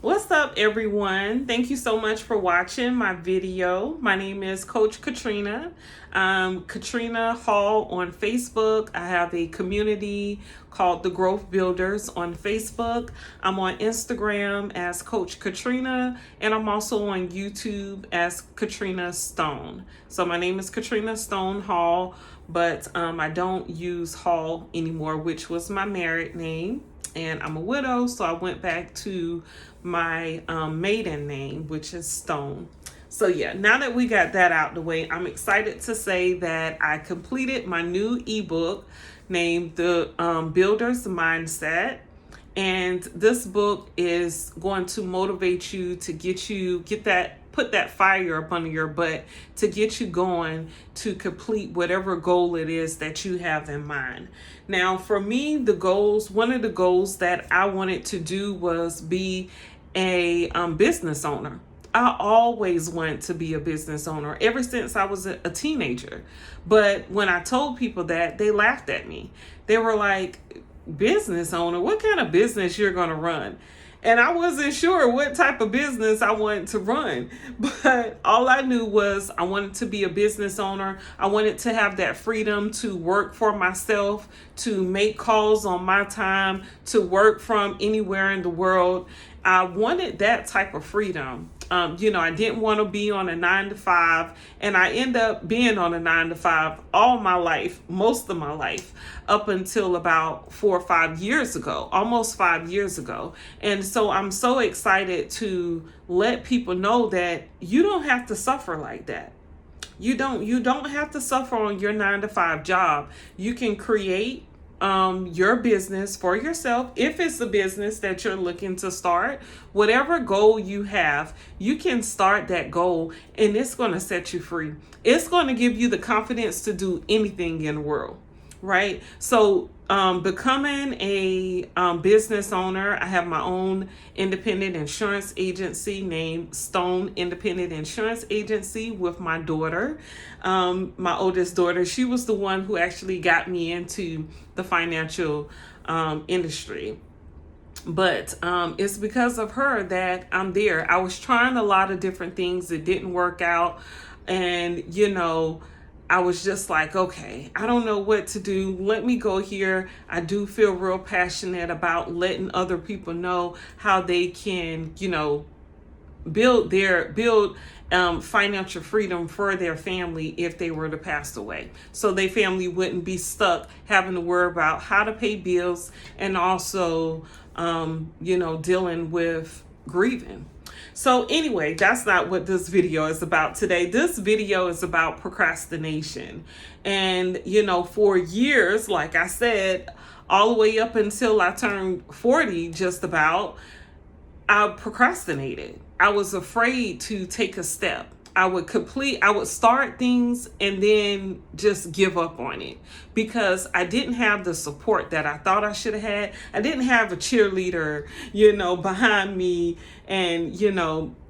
What's up, everyone? Thank you so much for watching my video. My name is Coach Katrina. Katrina Hall on Facebook. I have a community called The Growth Builders on Facebook. I'm on Instagram as Coach Katrina, and I'm also on YouTube as Katrina Stone. So my name is Katrina Stone Hall, but I don't use Hall anymore, which was my married name. And I'm a widow, so I went back to my maiden name, which is Stone. So yeah, now that we got that out the way, I'm excited to say that I completed my new ebook named The Builder's Mindset. And this book is going to motivate you to put that fire up under your butt to get you going to complete whatever goal it is that you have in mind. Now, for me, one of the goals that I wanted to do was be a business owner. I always wanted to be a business owner ever since I was a teenager. But when I told people that, they laughed at me. They were like, business owner? What kind of business you're going to run? And I wasn't sure what type of business I wanted to run. But all I knew was I wanted to be a business owner. I wanted to have that freedom to work for myself, to make calls on my time, to work from anywhere in the world. I wanted that type of freedom. I didn't want to be on a 9 to 5, and I end up being on a 9 to 5 all my life, most of my life, up until about 4 or 5 years ago, almost 5 years ago. And so I'm so excited to let people know that you don't have to suffer like that. You don't have to suffer on your 9 to 5 job. You can create your business for yourself. If it's a business that you're looking to start, whatever goal you have, you can start that goal, and it's going to set you free. It's going to give you the confidence to do anything in the world, right? So becoming a business owner, I have my own independent insurance agency named Stone Independent Insurance Agency with my daughter, my oldest daughter. She was the one who actually got me into the financial industry. But it's because of her that I'm there. I was trying a lot of different things. It didn't work out. And, I was just like, okay, I don't know what to do. Let me go here. I do feel real passionate about letting other people know how they can, build financial freedom for their family if they were to pass away. So their family wouldn't be stuck having to worry about how to pay bills and also, dealing with grieving. So anyway, that's not what this video is about today. This video is about procrastination. And, for years, like I said, all the way up until I turned 40, just about, I procrastinated. I was afraid to take a step. I would start things and then just give up on it because I didn't have the support that I thought I should have had. I didn't have a cheerleader, behind me and,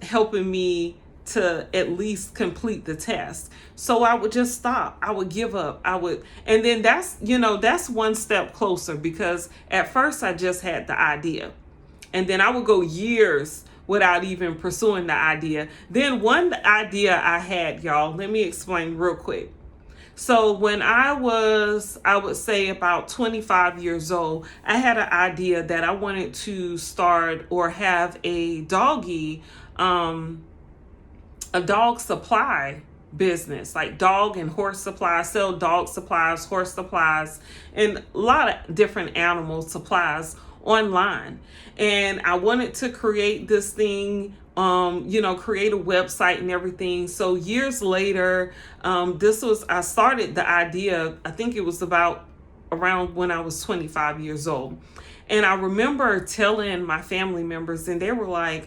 helping me to at least complete the test. So I would just stop. I would give up. And then that's one step closer because at first I just had the idea. And then I would go years without even pursuing the idea. Then one idea I had, y'all, let me explain real quick. So when I would say about 25 years old, I had an idea that I wanted to start or have a dog supply business, like dog and horse supplies, sell dog supplies, horse supplies, and a lot of different animal supplies online. And I wanted to create this thing, create a website and everything. So years later, I started the idea, I think it was about around when I was 25 years old. And I remember telling my family members, and they were like,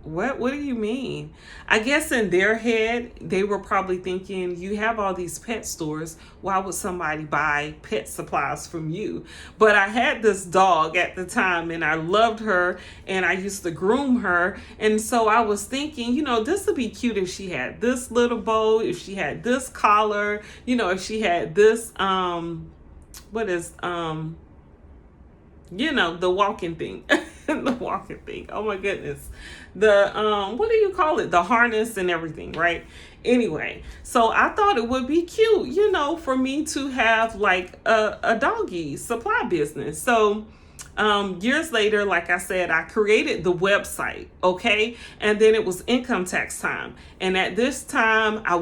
what do you mean? I guess in their head, they were probably thinking, you have all these pet stores. Why would somebody buy pet supplies from you? But I had this dog at the time and I loved her and I used to groom her. And so I was thinking, this would be cute if she had this little bow, if she had this collar, if she had this, the walking thing. The walking thing. Oh my goodness. The what do you call it? The harness and everything, right? Anyway, so I thought it would be cute, for me to have like a doggy supply business. So years later, like I said, I created the website, okay? And then it was income tax time. And at this time, I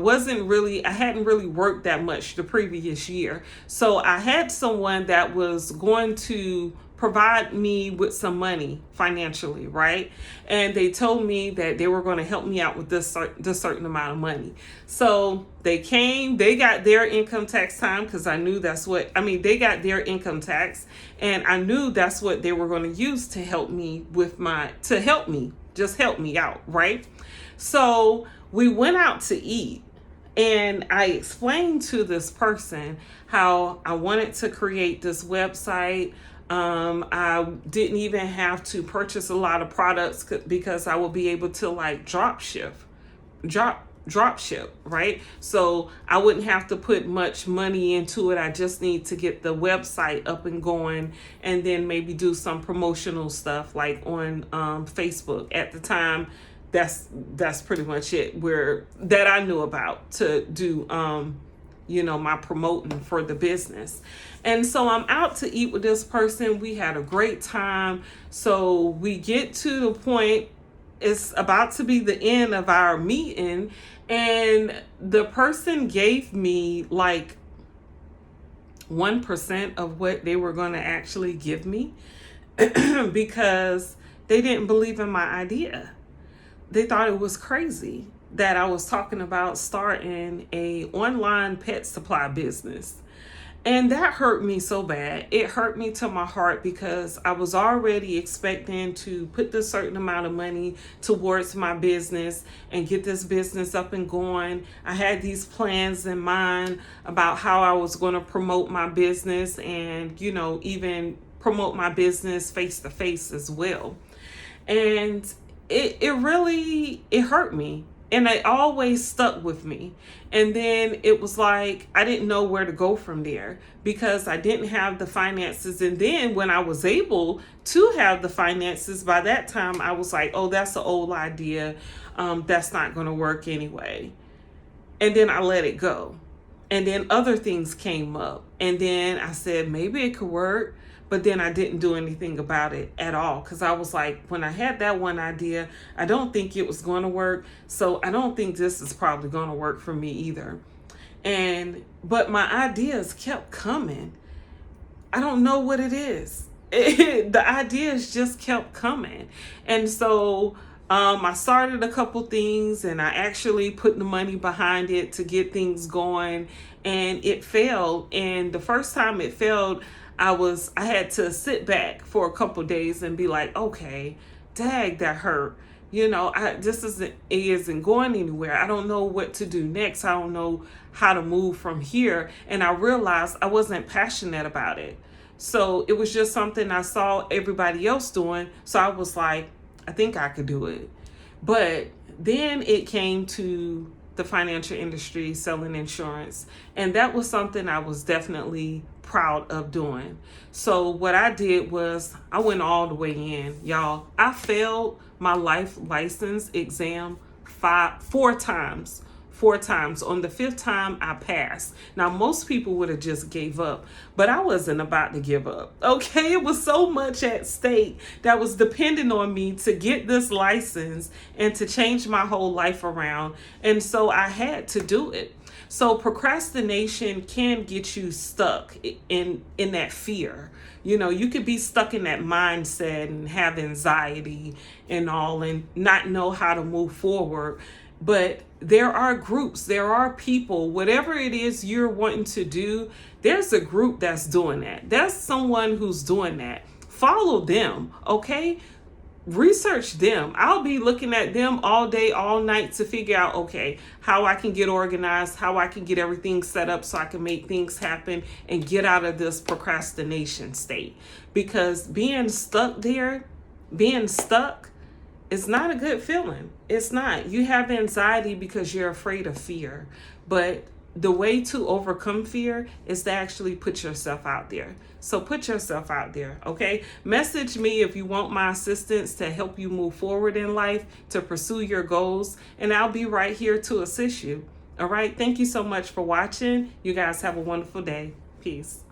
hadn't really worked that much the previous year. So I had someone that was going to provide me with some money financially, right? And they told me that they were going to help me out with this certain amount of money. So they came, they got their income tax time, because I knew they got their income tax, and I knew that's what they were going to use to help me just help me out, right? So we went out to eat. And I explained to this person how I wanted to create this website. I didn't even have to purchase a lot of products because I will be able to like drop ship, right? So I wouldn't have to put much money into it. I just need to get the website up and going, and then maybe do some promotional stuff like on Facebook. At the time, that's pretty much it that I knew about to do my promoting for the business. And so I'm out to eat with this person. We had a great time. So we get to the point, it's about to be the end of our meeting, and the person gave me like 1% of what they were going to actually give me because they didn't believe in my idea. They thought it was crazy that I was talking about starting a online pet supply business. And that hurt me so bad. It hurt me to my heart because I was already expecting to put this certain amount of money towards my business and get this business up and going. I had these plans in mind about how I was going to promote my business and, even promote my business face to face as well. And it really hurt me. And it always stuck with me. And then it was like, I didn't know where to go from there because I didn't have the finances. And then when I was able to have the finances, by that time, I was like, oh, that's an old idea. That's not going to work anyway. And then I let it go. And then other things came up. And then I said, maybe it could work. But then I didn't do anything about it at all because I was like, when I had that one idea, I don't think it was going to work. So I don't think this is probably going to work for me either. But my ideas kept coming. I don't know what it is. The ideas just kept coming. And so I started a couple things and I actually put the money behind it to get things going, and it failed. And the first time it failed, I had to sit back for a couple days and be like, okay, dag, that hurt. This isn't going anywhere. I don't know what to do next. I don't know how to move from here. And I realized I wasn't passionate about it. So it was just something I saw everybody else doing. So I was like, I think I could do it. But then it came to the financial industry, selling insurance. And that was something I was definitely proud of doing. So what I did was I went all the way in, y'all. I failed my life license exam four times. On the fifth time, I passed. Now, most people would have just gave up, but I wasn't about to give up. Okay, it was so much at stake that was depending on me to get this license and to change my whole life around. And so I had to do it. So procrastination can get you stuck in that fear. You could be stuck in that mindset and have anxiety and all and not know how to move forward. But there are groups, there are people, whatever it is you're wanting to do, there's a group that's doing that. There's someone who's doing that. Follow them, okay? Research them. I'll be looking at them all day, all night to figure out, okay, how I can get organized, how I can get everything set up so I can make things happen and get out of this procrastination state. Because being stuck is not a good feeling. It's not. You have anxiety because you're afraid of fear. But the way to overcome fear is to actually put yourself out there. So put yourself out there, okay? Message me if you want my assistance to help you move forward in life, to pursue your goals, and I'll be right here to assist you. All right? Thank you so much for watching. You guys have a wonderful day. Peace.